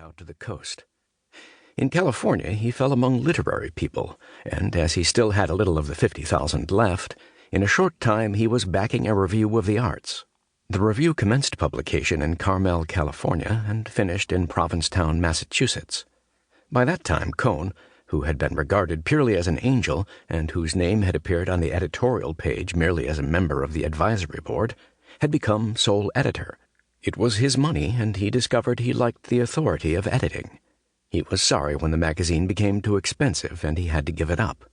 out to the coast. In California, he fell among literary people, and as he still had a little of the 50,000 left, in a short time he was backing a review of the arts. The review commenced publication in Carmel, California, and finished in Provincetown, Massachusetts. By that time, Cohn, who had been regarded purely as an angel and whose name had appeared on the editorial page merely as a member of the advisory board, had become sole editor. It was his money, and he discovered he liked the authority of editing. He was sorry when the magazine became too expensive and he had to give it up.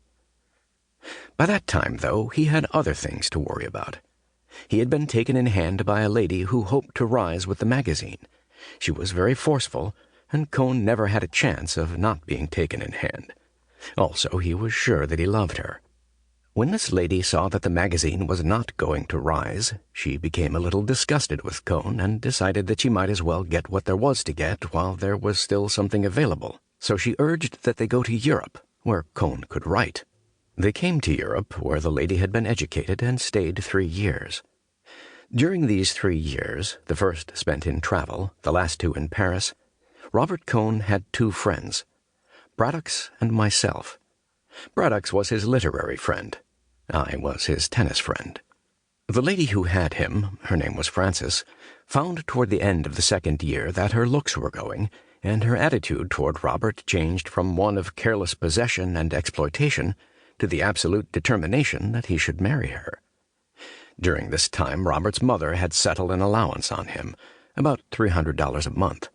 By that time, though, he had other things to worry about. He had been taken in hand by a lady who hoped to rise with the magazine. She was very forceful, and Cohn never had a chance of not being taken in hand. Also, he was sure that he loved her. When this lady saw that the magazine was not going to rise, she became a little disgusted with Cohn and decided that she might as well get what there was to get while there was still something available. So she urged that they go to Europe, where Cohn could write. They came to Europe, where the lady had been educated, and stayed 3 years. During these 3 years, the first spent in travel, the last 2 in Paris, Robert Cohn had 2 friends, Braddock's and myself. Braddock's was his literary friend. I was his tennis friend. The lady who had him, her name was Frances, found toward the end of the 2nd year that her looks were going, and her attitude toward Robert changed from one of careless possession and exploitation to the absolute determination that he should marry her. During this time, Robert's mother had settled an allowance on him, about $300 a month.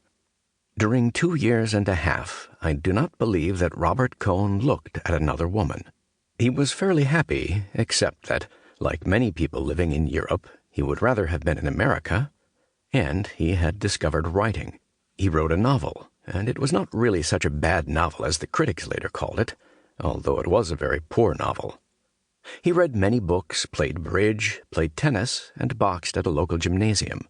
During 2 years and a half, I do not believe that Robert Cohn looked at another woman. He was fairly happy, except that, like many people living in Europe, he would rather have been in America, and he had discovered writing. He wrote a novel, and it was not really such a bad novel as the critics later called it, although it was a very poor novel. He read many books, played bridge, played tennis, and boxed at a local gymnasium.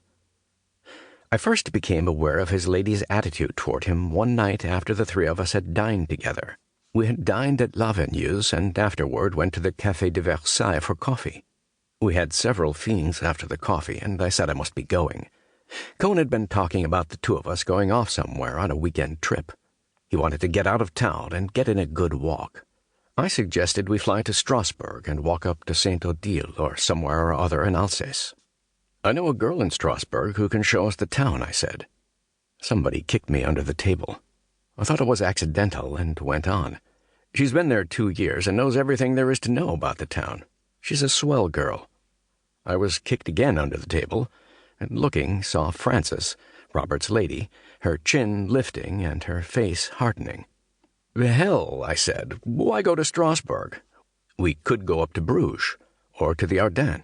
I first became aware of his lady's attitude toward him one night after the 3 of us had dined together. We had dined at Lavenue's and afterward went to the Café de Versailles for coffee. We had several fiends after the coffee, and I said I must be going. Cohn had been talking about the 2 of us going off somewhere on a weekend trip. He wanted to get out of town and get in a good walk. I suggested we fly to Strasbourg and walk up to Saint-Odile or somewhere or other in Alsace. "I know a girl in Strasbourg who can show us the town," I said. Somebody kicked me under the table. I thought it was accidental and went on. "She's been there 2 years and knows everything there is to know about the town. She's a swell girl." I was kicked again under the table, and looking saw Frances, Robert's lady, her chin lifting and her face hardening. "Hell," I said, "why go to Strasbourg? We could go up to Bruges, or to the Ardennes."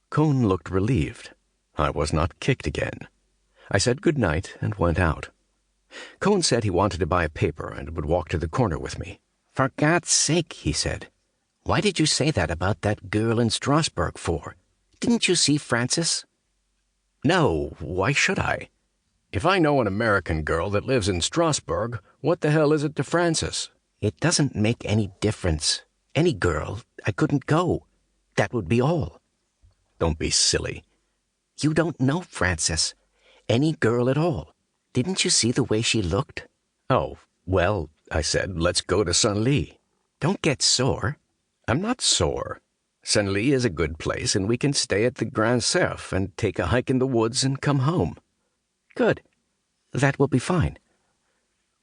Cohn looked relieved. I was not kicked again. I said good night and went out. Cohn said he wanted to buy a paper and would walk to the corner with me. "For God's sake," he said, "why did you say that about that girl in Strasbourg for? Didn't you see Frances?" "No, why should I? If I know an American girl that lives in Strasbourg, what the hell is it to Frances?" "It doesn't make any difference. Any girl. I couldn't go. That would be all." "Don't be silly." "You don't know Frances. Any girl at all. Didn't you see the way she looked?" "Oh, well," I said, "let's go to Senlis." "Don't get sore." "I'm not sore. Senlis is a good place, and we can stay at the Grand Cerf and take a hike in the woods and come home." "Good. That will be fine."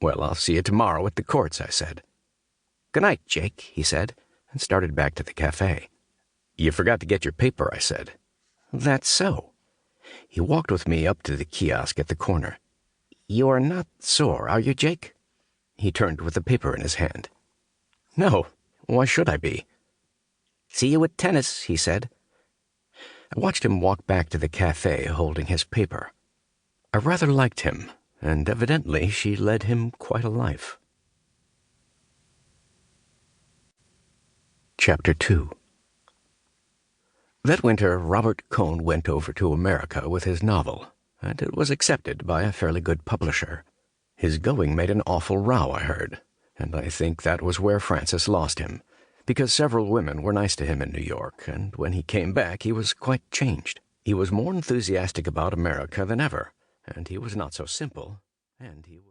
"Well, I'll see you tomorrow at the courts," I said. "Good night, Jake," he said, and started back to the cafe. "You forgot to get your paper," I said. "That's so." He walked with me up to the kiosk at the corner. "You are not sore, are you, Jake?" He turned with the paper in his hand. "No, why should I be?" "See you at tennis," he said. I watched him walk back to the cafe holding his paper. I rather liked him, and evidently she led him quite a life. Chapter 2. That winter, Robert Cohn went over to America with his novel, and it was accepted by a fairly good publisher. His going made an awful row, I heard, and I think that was where Frances lost him, because several women were nice to him in New York, and when he came back he was quite changed. He was more enthusiastic about America than ever, and he was not so simple, and he was...